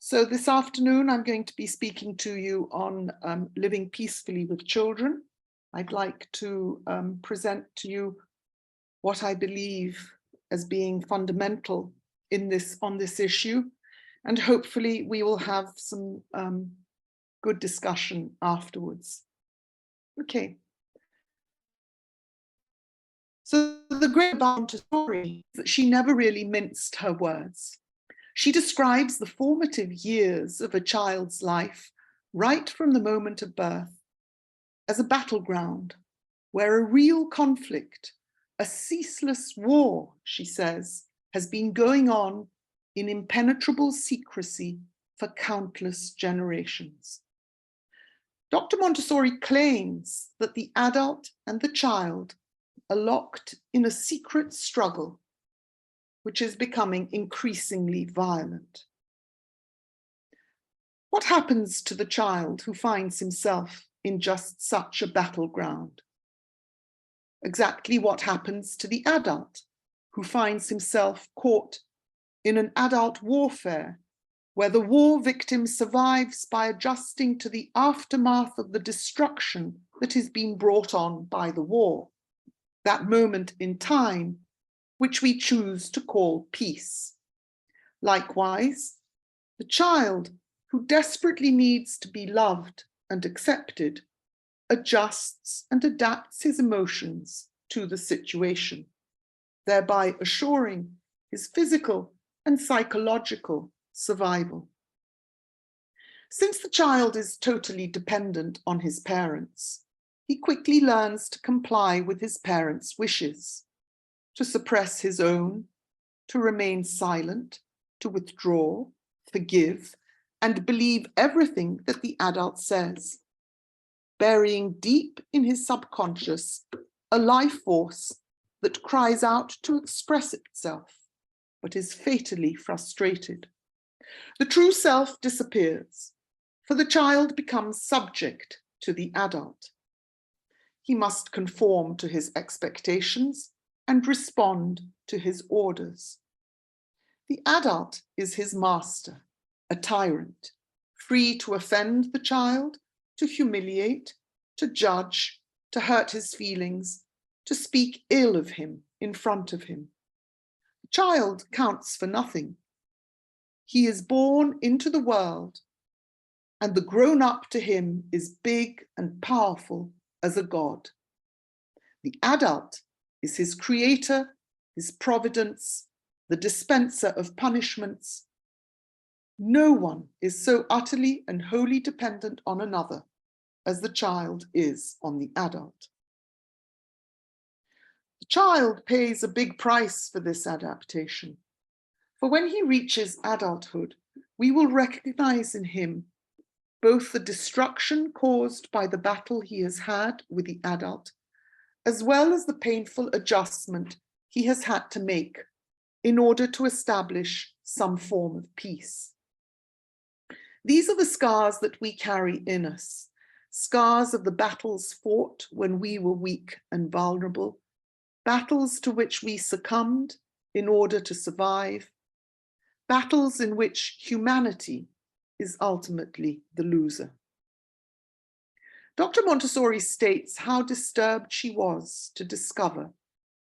So this afternoon, I'm going to be speaking to you on living peacefully with children. I'd like to present to you what I believe as being fundamental on this issue, and hopefully we will have some good discussion afterwards. Okay. So the great about Montessori is that she never really minced her words. She describes the formative years of a child's life, right from the moment of birth, as a battleground where a real conflict, a ceaseless war, she says, has been going on in impenetrable secrecy for countless generations. Dr. Montessori claims that the adult and the child are locked in a secret struggle which is becoming increasingly violent. What happens to the child who finds himself in just such a battleground? Exactly what happens to the adult who finds himself caught in an adult warfare where the war victim survives by adjusting to the aftermath of the destruction that is being brought on by the war, that moment in time which we choose to call peace. Likewise, the child who desperately needs to be loved and accepted adjusts and adapts his emotions to the situation, thereby assuring his physical and psychological survival. Since the child is totally dependent on his parents, he quickly learns to comply with his parents' wishes, to suppress his own, to remain silent, to withdraw, forgive, and believe everything that the adult says, burying deep in his subconscious a life force that cries out to express itself, but is fatally frustrated. The true self disappears, for the child becomes subject to the adult. He must conform to his expectations and respond to his orders. The adult is his master, a tyrant, free to offend the child, to humiliate, to judge, to hurt his feelings, to speak ill of him in front of him. The child counts for nothing. He is born into the world, and the grown-up to him is big and powerful as a god. The adult is his creator, his providence, the dispenser of punishments. No one is so utterly and wholly dependent on another as the child is on the adult. The child pays a big price for this adaptation, for when he reaches adulthood, we will recognize in him both the destruction caused by the battle he has had with the adult, as well as the painful adjustment he has had to make in order to establish some form of peace. These are the scars that we carry in us, scars of the battles fought when we were weak and vulnerable, battles to which we succumbed in order to survive, battles in which humanity is ultimately the loser. Dr. Montessori states how disturbed she was to discover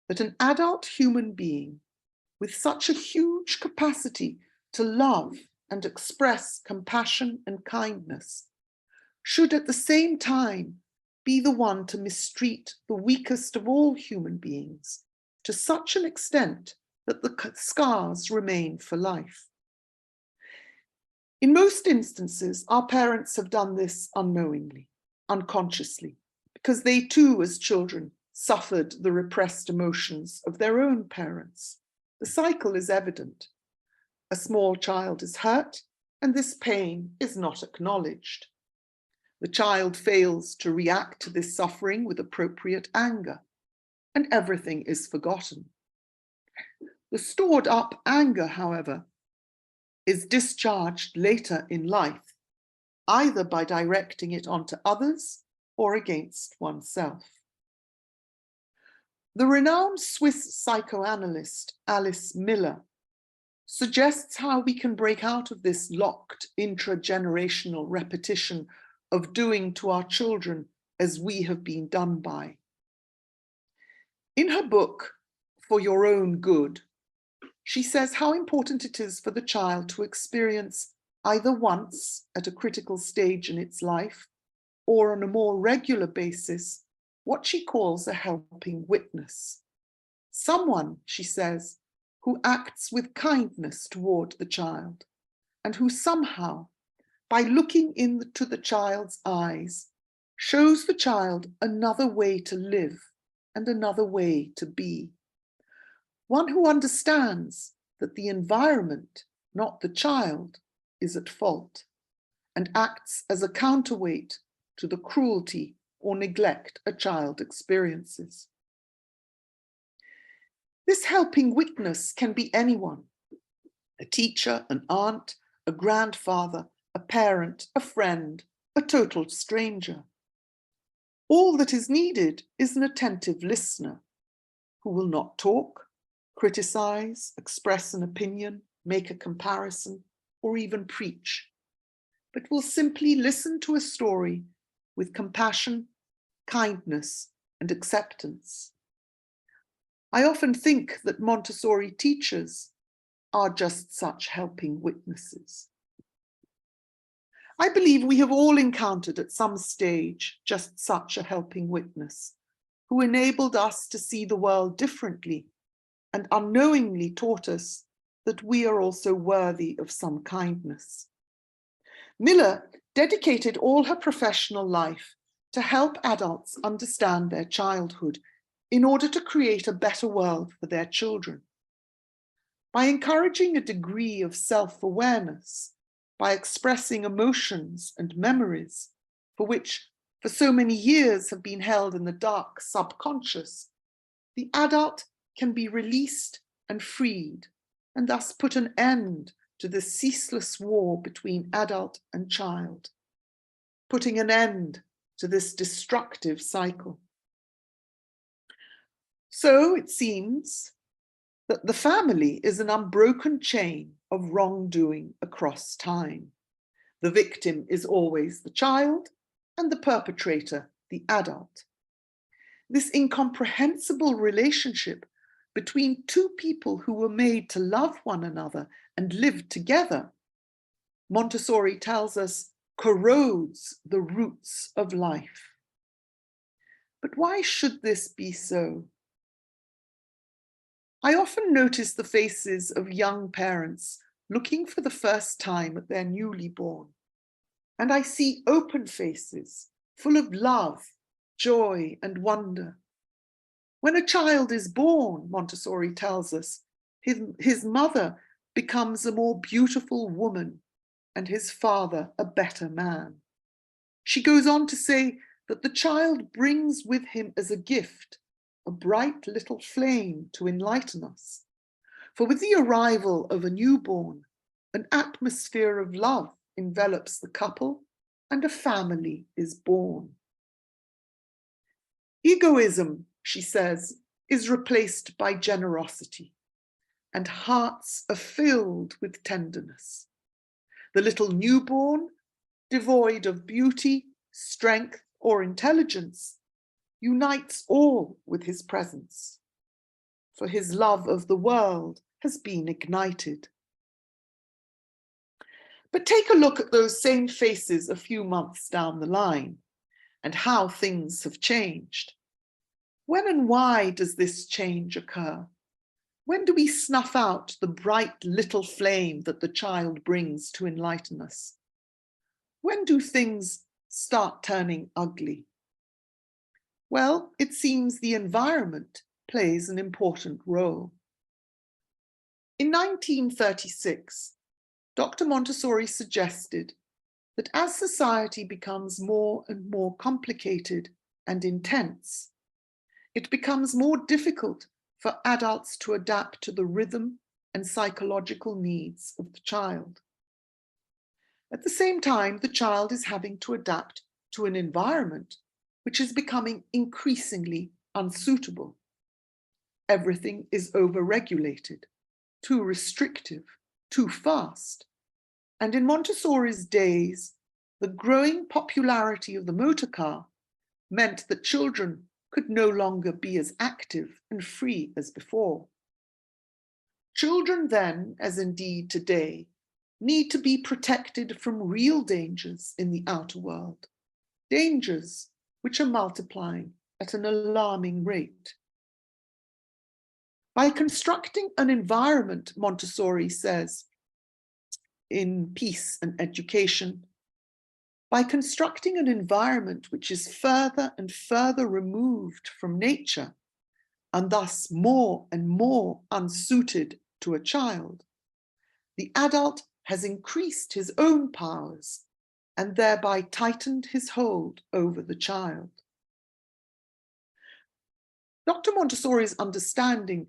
that an adult human being with such a huge capacity to love and express compassion and kindness should at the same time be the one to mistreat the weakest of all human beings to such an extent that the scars remain for life. In most instances, our parents have done this unknowingly, unconsciously, because they too, as children, suffered the repressed emotions of their own parents. The cycle is evident. A small child is hurt, and this pain is not acknowledged. The child fails to react to this suffering with appropriate anger, and everything is forgotten. The stored up anger, however, is discharged later in life, either by directing it onto others or against oneself. The renowned Swiss psychoanalyst Alice Miller suggests how we can break out of this locked intragenerational repetition of doing to our children as we have been done by. In her book, For Your Own Good, she says how important it is for the child to experience either once at a critical stage in its life or on a more regular basis what she calls a helping witness. Someone, she says, who acts with kindness toward the child and who somehow, by looking into the child's eyes, shows the child another way to live and another way to be. One who understands that the environment, not the child, is at fault and acts as a counterweight to the cruelty or neglect a child experiences. This helping witness can be anyone: a teacher, an aunt, a grandfather, a parent, a friend, a total stranger. All that is needed is an attentive listener who will not talk, criticize, express an opinion, make a comparison, or even preach, but will simply listen to a story with compassion, kindness, and acceptance. I often think that Montessori teachers are just such helping witnesses. I believe we have all encountered at some stage just such a helping witness who enabled us to see the world differently and unknowingly taught us that we are also worthy of some kindness. Miller dedicated all her professional life to help adults understand their childhood in order to create a better world for their children. By encouraging a degree of self-awareness, by expressing emotions and memories for which for so many years have been held in the dark subconscious, the adult can be released and freed, and thus put an end to the ceaseless war between adult and child, putting an end to this destructive cycle. So it seems that the family is an unbroken chain of wrongdoing across time. The victim is always the child and the perpetrator the adult. This incomprehensible relationship between two people who were made to love one another and live together, Montessori tells us, corrodes the roots of life. But why should this be so? I often notice the faces of young parents looking for the first time at their newly born, and I see open faces full of love, joy, and wonder. When a child is born, Montessori tells us, his mother becomes a more beautiful woman and his father a better man. She goes on to say that the child brings with him as a gift a bright little flame to enlighten us. For with the arrival of a newborn, an atmosphere of love envelops the couple and a family is born. Egoism, she says, is replaced by generosity, and hearts are filled with tenderness. The little newborn, devoid of beauty, strength, or intelligence, unites all with his presence, for his love of the world has been ignited. But take a look at those same faces a few months down the line and how things have changed. When and why does this change occur? When do we snuff out the bright little flame that the child brings to enlighten us? When do things start turning ugly? Well, it seems the environment plays an important role. In 1936, Dr. Montessori suggested that as society becomes more and more complicated and intense, it becomes more difficult for adults to adapt to the rhythm and psychological needs of the child. At the same time, the child is having to adapt to an environment which is becoming increasingly unsuitable. Everything is overregulated. too restrictive, too fast. And in Montessori's days, the growing popularity of the motor car meant that children could no longer be as active and free as before. Children then, as indeed today, need to be protected from real dangers in the outer world, dangers which are multiplying at an alarming rate. By constructing an environment, Montessori says, in Peace and Education, by constructing an environment which is further and further removed from nature, and thus more and more unsuited to a child, the adult has increased his own powers and thereby tightened his hold over the child. Dr. Montessori's understanding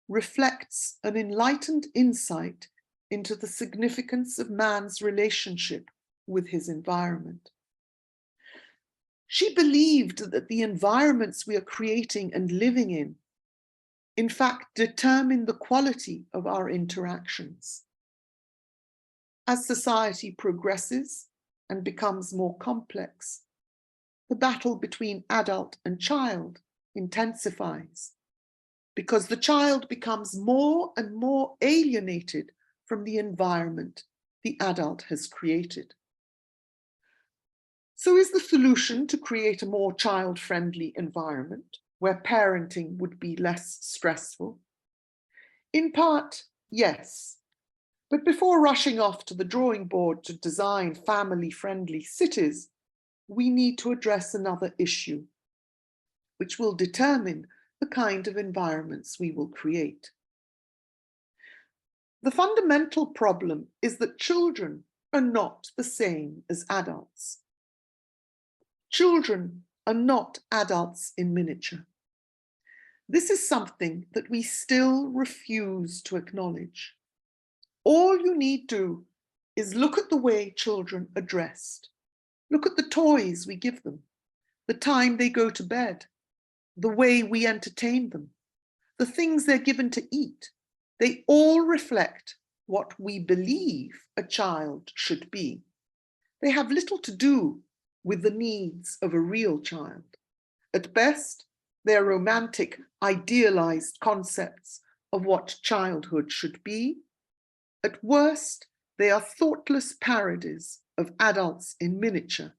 reflects an enlightened insight into the significance of man's relationship with his environment. She believed that the environments we are creating and living in fact, determine the quality of our interactions. As society progresses and becomes more complex, the battle between adult and child intensifies because the child becomes more and more alienated from the environment the adult has created. So is the solution to create a more child-friendly environment where parenting would be less stressful? In part, yes. But before rushing off to the drawing board to design family-friendly cities, we need to address another issue, which will determine the kind of environments we will create. The fundamental problem is that children are not the same as adults. Children are not adults in miniature. This is something that we still refuse to acknowledge. All you need do is look at the way children are dressed. Look at the toys we give them, the time they go to bed, the way we entertain them, the things they're given to eat. They all reflect what we believe a child should be. They have little to do with the needs of a real child. At best, they are romantic, idealized concepts of what childhood should be. At worst, they are thoughtless parodies of adults in miniature,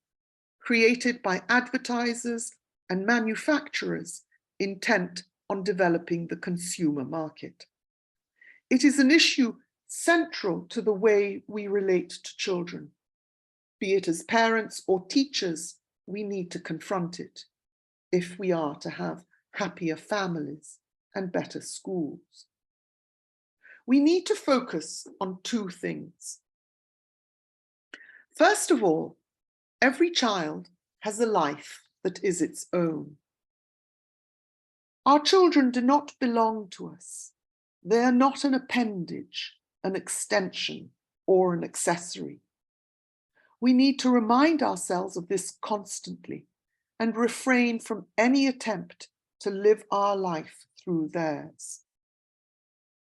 created by advertisers and manufacturers intent on developing the consumer market. It is an issue central to the way we relate to children. Be it as parents or teachers, we need to confront it if we are to have happier families and better schools. We need to focus on two things. First of all, every child has a life that is its own. Our children do not belong to us. They are not an appendage, an extension, or an accessory. We need to remind ourselves of this constantly and refrain from any attempt to live our life through theirs.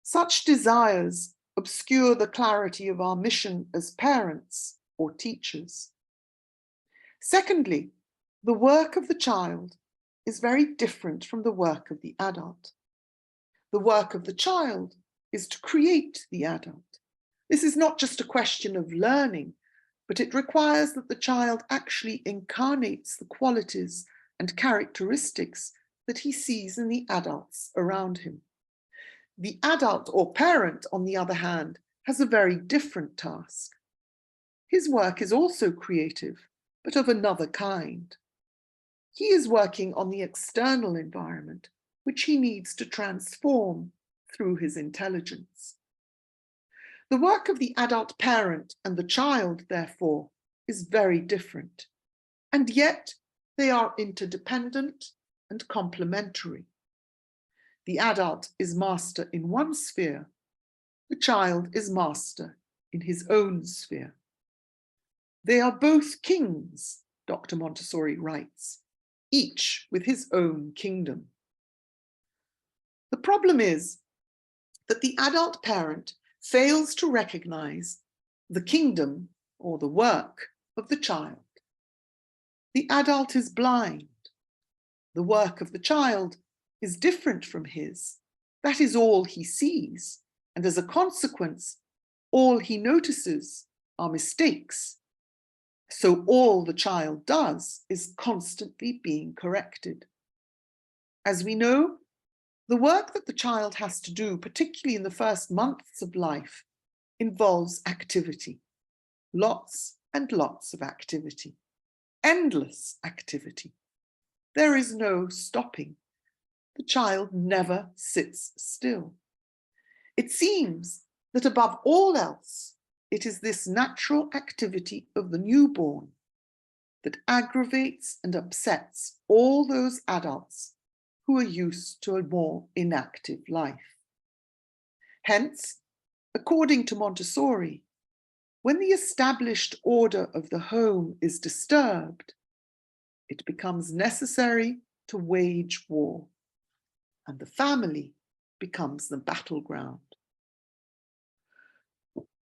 Such desires obscure the clarity of our mission as parents or teachers. Secondly, the work of the child is very different from the work of the adult. The work of the child is to create the adult. This is not just a question of learning, but it requires that the child actually incarnates the qualities and characteristics that he sees in the adults around him. The adult or parent, on the other hand, has a very different task. His work is also creative, but of another kind. He is working on the external environment, which he needs to transform through his intelligence. The work of the adult parent and the child, therefore, is very different, and yet they are interdependent and complementary. The adult is master in one sphere, the child is master in his own sphere. They are both kings, Dr. Montessori writes, each with his own kingdom. The problem is that the adult parent fails to recognize the kingdom or the work of the child. The adult is blind. The work of the child is different from his. That is all he sees, and as a consequence, all he notices are mistakes. So all the child does is constantly being corrected. As we know, the work that the child has to do, particularly in the first months of life, involves activity. Lots and lots of activity. Endless activity. There is no stopping. The child never sits still. It seems that above all else, it is this natural activity of the newborn that aggravates and upsets all those adults who are used to a more inactive life. Hence, according to Montessori, when the established order of the home is disturbed, it becomes necessary to wage war, and the family becomes the battleground.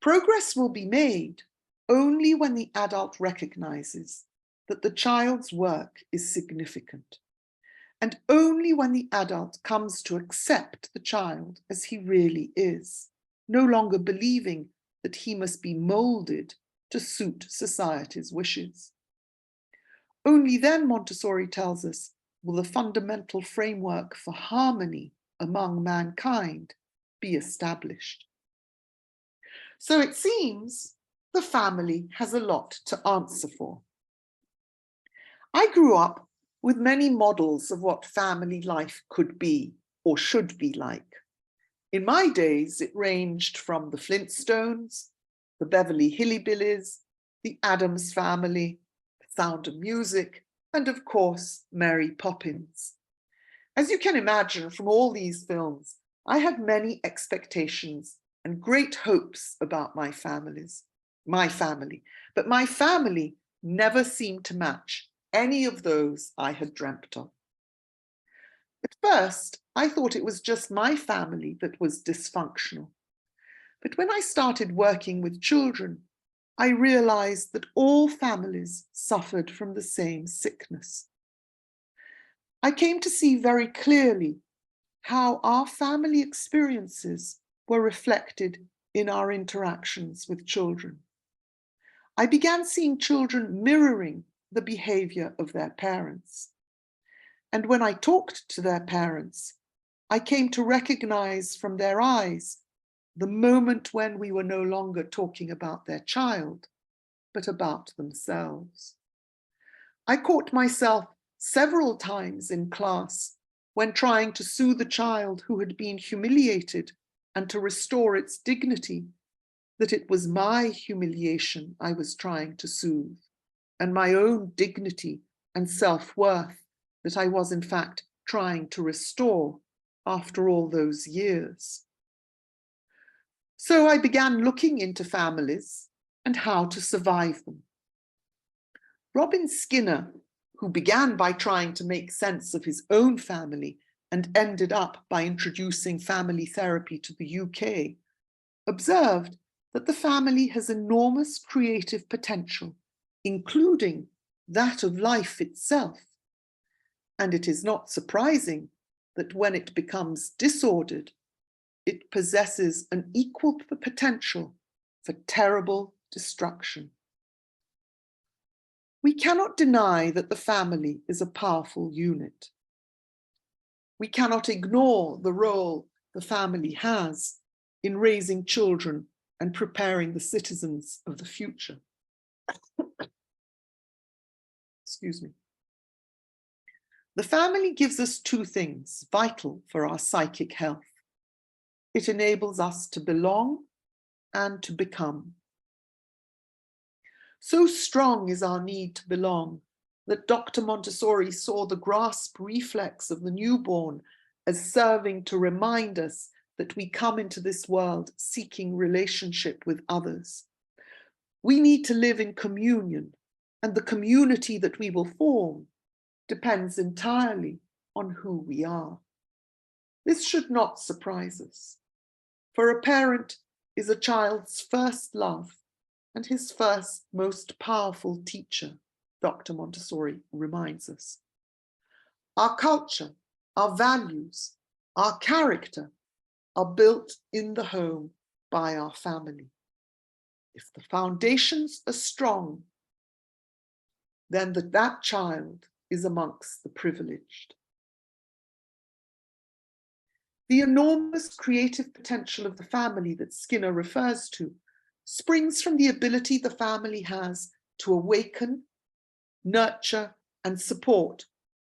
Progress will be made only when the adult recognizes that the child's work is significant, and only when the adult comes to accept the child as he really is, no longer believing that he must be molded to suit society's wishes. Only then, Montessori tells us, will the fundamental framework for harmony among mankind be established. So it seems the family has a lot to answer for. I grew up with many models of what family life could be or should be like. In my days, it ranged from the Flintstones, the Beverly Hillbillies, the Addams Family, Sound of Music, and of course, Mary Poppins. As you can imagine from all these films, I had many expectations and great hopes about my family, but my family never seemed to match any of those I had dreamt of. At first, I thought it was just my family that was dysfunctional. But when I started working with children, I realized that all families suffered from the same sickness. I came to see very clearly how our family experiences were reflected in our interactions with children. I began seeing children mirroring the behavior of their parents. And when I talked to their parents, I came to recognize from their eyes the moment when we were no longer talking about their child, but about themselves. I caught myself several times in class when trying to soothe a child who had been humiliated and to restore its dignity, that it was my humiliation I was trying to soothe, and my own dignity and self-worth that I was in fact trying to restore after all those years. So I began looking into families and how to survive them. Robin Skinner, who began by trying to make sense of his own family and ended up by introducing family therapy to the UK, observed that the family has enormous creative potential, including that of life itself. And it is not surprising that when it becomes disordered, it possesses an equal potential for terrible destruction. We cannot deny that the family is a powerful unit. We cannot ignore the role the family has in raising children and preparing the citizens of the future. Excuse me. The family gives us two things vital for our psychic health. It enables us to belong and to become. So strong is our need to belong that Dr. Montessori saw the grasp reflex of the newborn as serving to remind us that we come into this world seeking relationship with others. We need to live in communion, and the community that we will form depends entirely on who we are. This should not surprise us. For a parent is a child's first love and his first most powerful teacher, Dr. Montessori reminds us. Our culture, our values, our character are built in the home by our family. If the foundations are strong, then that child is amongst the privileged. The enormous creative potential of the family that Skinner refers to springs from the ability the family has to awaken, nurture, and support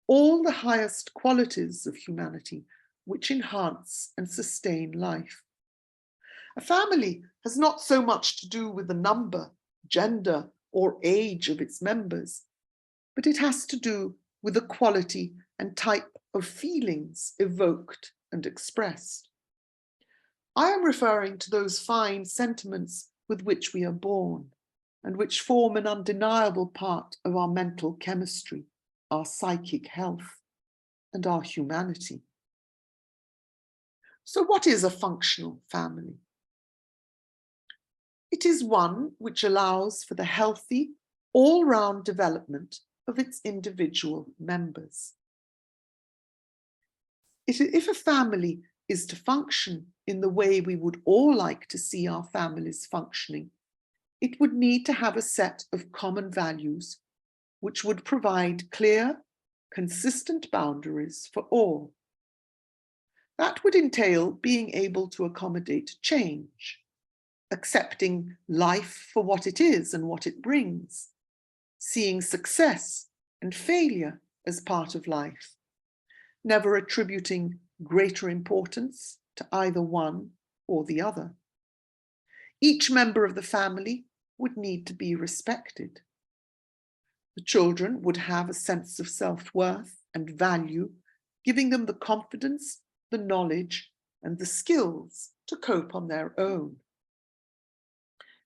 all the highest qualities of humanity which enhance and sustain life. A family has not so much to do with the number, gender, or age of its members, but it has to do with the quality and type of feelings evoked and expressed. I am referring to those fine sentiments with which we are born and which form an undeniable part of our mental chemistry, our psychic health, and our humanity. So what is a functional family? It is one which allows for the healthy, all-round development of its individual members. If a family is to function in the way we would all like to see our families functioning, it would need to have a set of common values which would provide clear, consistent boundaries for all. That would entail being able to accommodate change, accepting life for what it is and what it brings, seeing success and failure as part of life, never attributing greater importance to either one or the other. Each member of the family would need to be respected. The children would have a sense of self-worth and value, giving them the confidence, the knowledge, and the skills to cope on their own.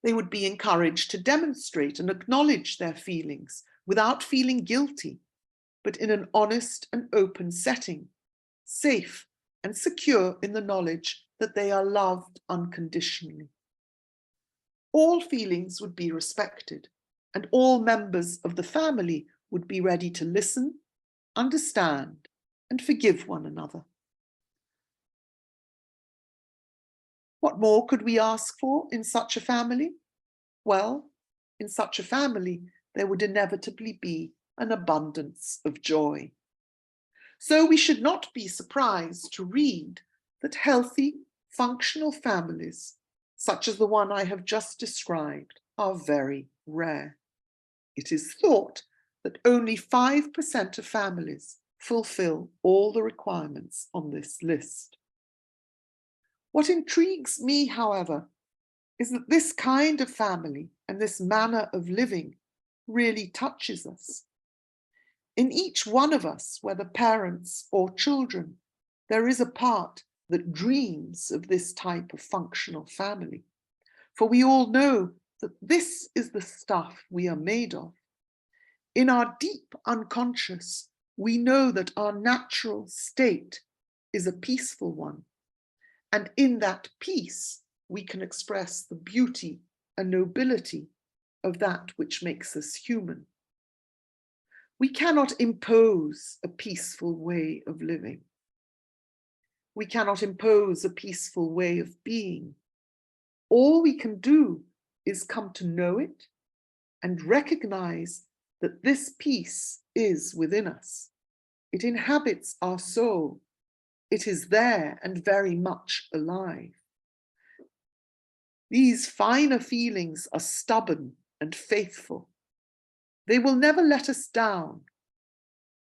They would be encouraged to demonstrate and acknowledge their feelings without feeling guilty, but in an honest and open setting, safe and secure in the knowledge that they are loved unconditionally. All feelings would be respected, and all members of the family would be ready to listen, understand, and forgive one another. What more could we ask for in such a family? Well, in such a family, there would inevitably be an abundance of joy. So we should not be surprised to read that healthy, functional families, such as the one I have just described, are very rare. It is thought that only 5% of families fulfill all the requirements on this list. What intrigues me, however, is that this kind of family and this manner of living really touches us. In each one of us, whether parents or children, there is a part that dreams of this type of functional family. For we all know that this is the stuff we are made of. In our deep unconscious, we know that our natural state is a peaceful one. And in that peace, we can express the beauty and nobility of that which makes us human. We cannot impose a peaceful way of living. We cannot impose a peaceful way of being. All we can do is come to know it and recognize that this peace is within us. It inhabits our soul. It is there and very much alive. These finer feelings are stubborn and faithful. They will never let us down.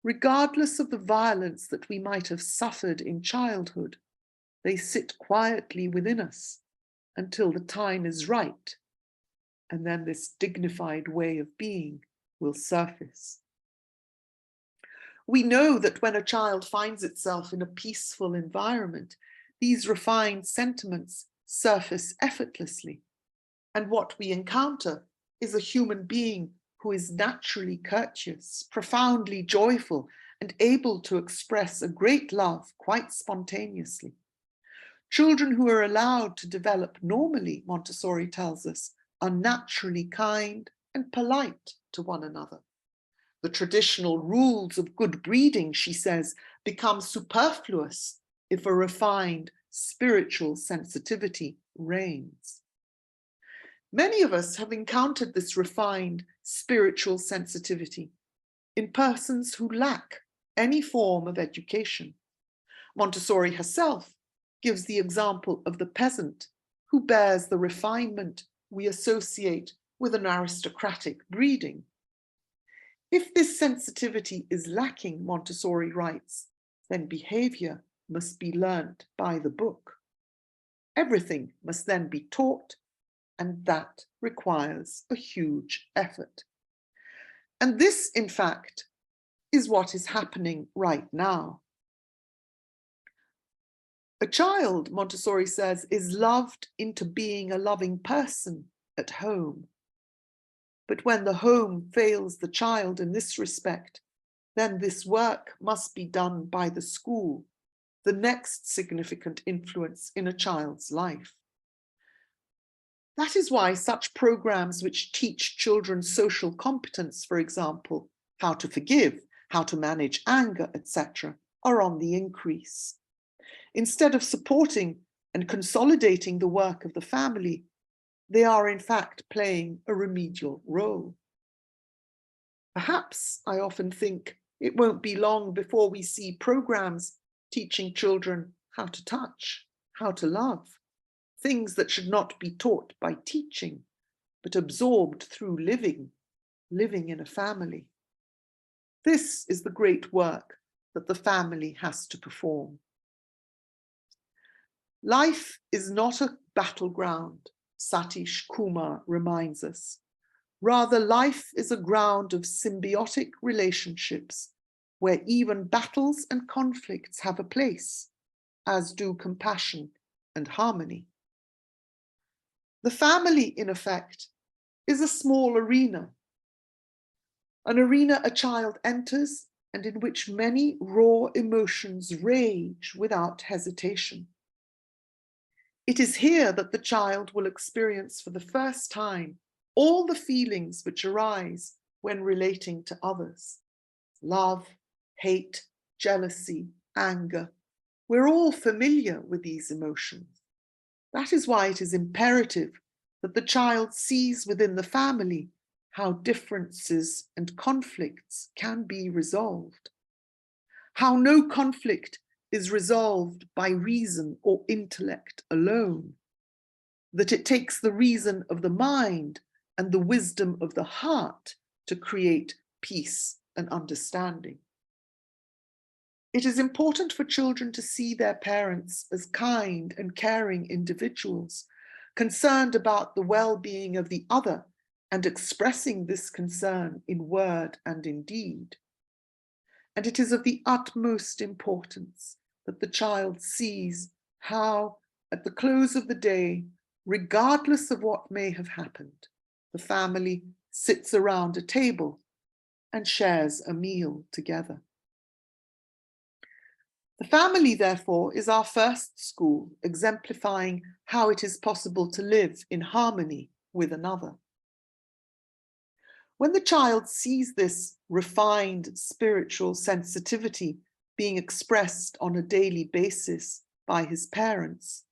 Regardless of the violence that we might have suffered in childhood, they sit quietly within us until the time is right, and then this dignified way of being will surface. We know that when a child finds itself in a peaceful environment, these refined sentiments surface effortlessly, and what we encounter is a human being who is naturally courteous, profoundly joyful, and able to express a great love quite spontaneously. Children who are allowed to develop normally, Montessori tells us, are naturally kind and polite to one another. The traditional rules of good breeding, she says, become superfluous if a refined spiritual sensitivity reigns. Many of us have encountered this refined spiritual sensitivity in persons who lack any form of education. Montessori herself gives the example of the peasant who bears the refinement we associate with an aristocratic breeding. If this sensitivity is lacking, Montessori writes, then behavior must be learnt by the book. Everything must then be taught, and that requires a huge effort. And this, in fact, is what is happening right now. A child, Montessori says, is loved into being a loving person at home. But when the home fails the child in this respect, then this work must be done by the school, the next significant influence in a child's life. That is why such programs which teach children social competence, for example, how to forgive, how to manage anger, etc., are on the increase. Instead of supporting and consolidating the work of the family, they are in fact playing a remedial role. Perhaps, I often think, it won't be long before we see programs teaching children how to touch, how to love, things that should not be taught by teaching, but absorbed through living in a family. This is the great work that the family has to perform. Life is not a battleground, Satish Kumar reminds us. Rather, life is a ground of symbiotic relationships where even battles and conflicts have a place, as do compassion and harmony. The family, in effect, is a small arena, an arena a child enters and in which many raw emotions rage without hesitation. It is here that the child will experience for the first time all the feelings which arise when relating to others. Love, hate, jealousy, anger. We're all familiar with these emotions. That is why it is imperative that the child sees within the family how differences and conflicts can be resolved, how no conflict is resolved by reason or intellect alone, that it takes the reason of the mind and the wisdom of the heart to create peace and understanding. It is important for children to see their parents as kind and caring individuals, concerned about the well-being of the other and expressing this concern in word and in deed. And it is of the utmost importance that the child sees how, at the close of the day, regardless of what may have happened, the family sits around a table and shares a meal together. The family, therefore, is our first school, exemplifying how it is possible to live in harmony with another. When the child sees this refined spiritual sensitivity being expressed on a daily basis by his parents,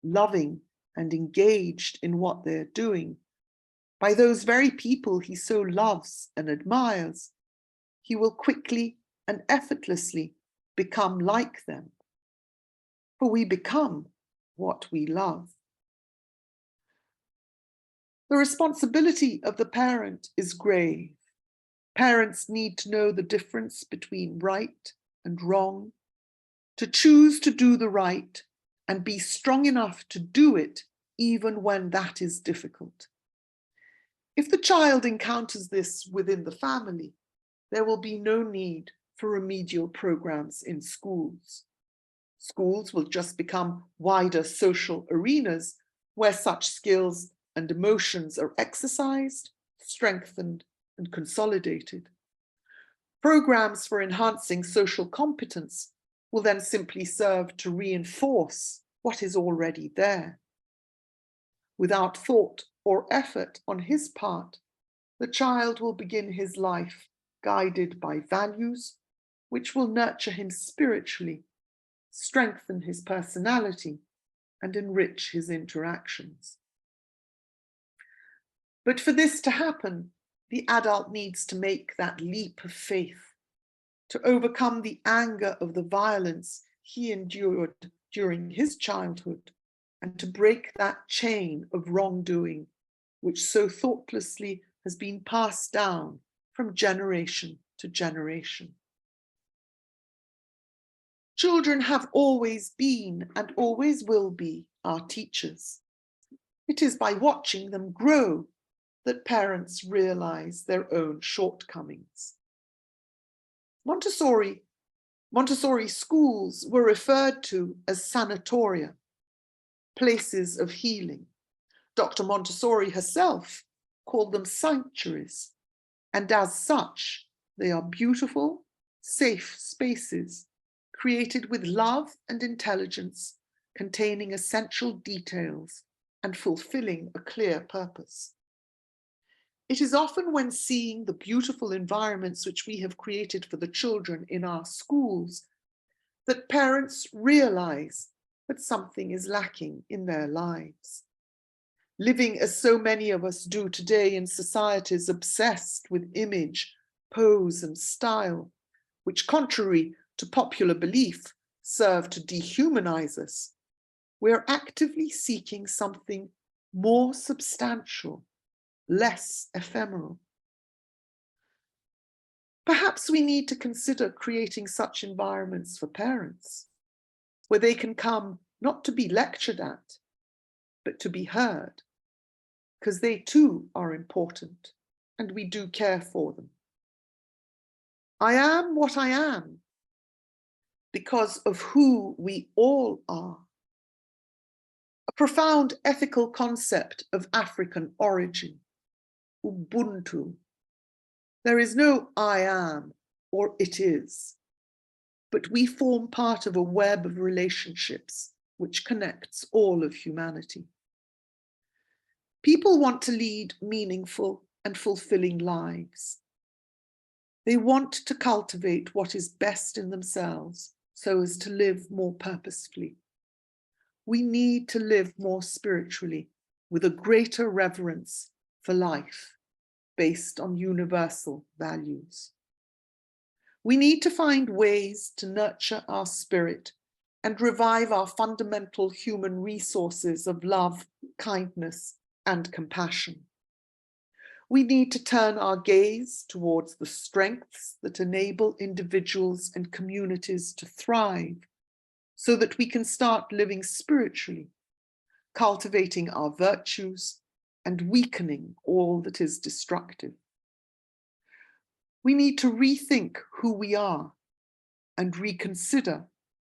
loving and engaged in what they're doing, by those very people he so loves and admires, he will quickly and effortlessly become like them. For we become what we love. The responsibility of the parent is grave. Parents need to know the difference between right and wrong, to choose to do the right and be strong enough to do it even when that is difficult. If the child encounters this within the family, there will be no need for remedial programs in schools. Schools will just become wider social arenas where such skills and emotions are exercised, strengthened, and consolidated. Programs for enhancing social competence will then simply serve to reinforce what is already there. Without thought or effort on his part, the child will begin his life guided by values which will nurture him spiritually, strengthen his personality, and enrich his interactions. But for this to happen, the adult needs to make that leap of faith, to overcome the anger of the violence he endured during his childhood, and to break that chain of wrongdoing which so thoughtlessly has been passed down from generation to generation. Children have always been and always will be our teachers. It is by watching them grow that parents realize their own shortcomings. Montessori schools were referred to as sanatoria, places of healing. Dr. Montessori herself called them sanctuaries, and as such, they are beautiful, safe spaces created with love and intelligence, containing essential details and fulfilling a clear purpose. It is often when seeing the beautiful environments which we have created for the children in our schools that parents realize that something is lacking in their lives. Living as so many of us do today in societies obsessed with image, pose, and style, which, contrary to popular belief, serve to dehumanize us, we are actively seeking something more substantial, less ephemeral. Perhaps we need to consider creating such environments for parents, where they can come not to be lectured at, but to be heard, because they too are important and we do care for them. I am what I am because of who we all are. A profound ethical concept of African origin, Ubuntu. There is no I am or it is, but we form part of a web of relationships which connects all of humanity. People want to lead meaningful and fulfilling lives. They want to cultivate what is best in themselves so as to live more purposefully. We need to live more spiritually with a greater reverence for life based on universal values. We need to find ways to nurture our spirit and revive our fundamental human resources of love, kindness, and compassion. We need to turn our gaze towards the strengths that enable individuals and communities to thrive so that we can start living spiritually, cultivating our virtues and weakening all that is destructive. We need to rethink who we are and reconsider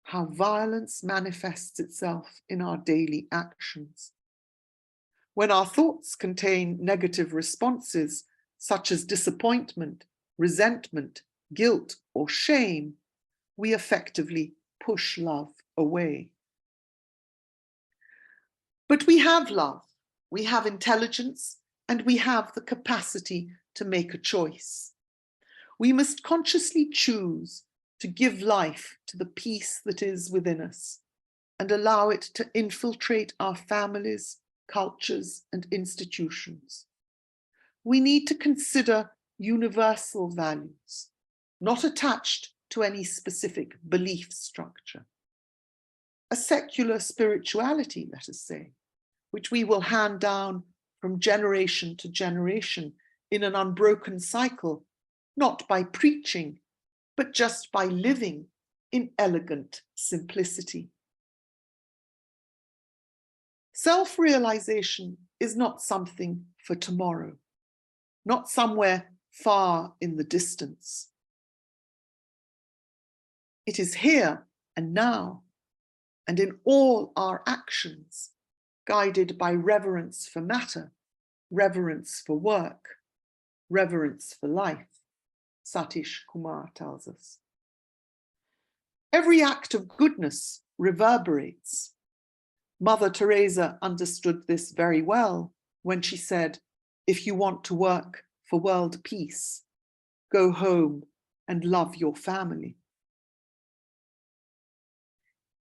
how violence manifests itself in our daily actions. When our thoughts contain negative responses, such as disappointment, resentment, guilt, or shame, we effectively push love away. But we have love, we have intelligence, and we have the capacity to make a choice. We must consciously choose to give life to the peace that is within us and allow it to infiltrate our families, cultures, and institutions. We need to consider universal values, not attached to any specific belief structure. A secular spirituality, let us say, which we will hand down from generation to generation in an unbroken cycle, not by preaching, but just by living in elegant simplicity. Self-realization is not something for tomorrow, not somewhere far in the distance. It is here and now, and in all our actions, guided by reverence for matter, reverence for work, reverence for life, Satish Kumar tells us. Every act of goodness reverberates. Mother Teresa understood this very well when she said, if you want to work for world peace, go home and love your family.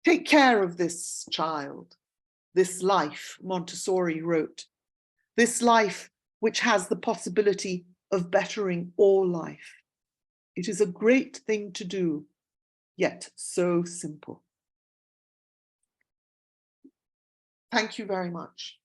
Take care of this child, this life, Montessori wrote, this life which has the possibility of bettering all life. It is a great thing to do, yet so simple. Thank you very much.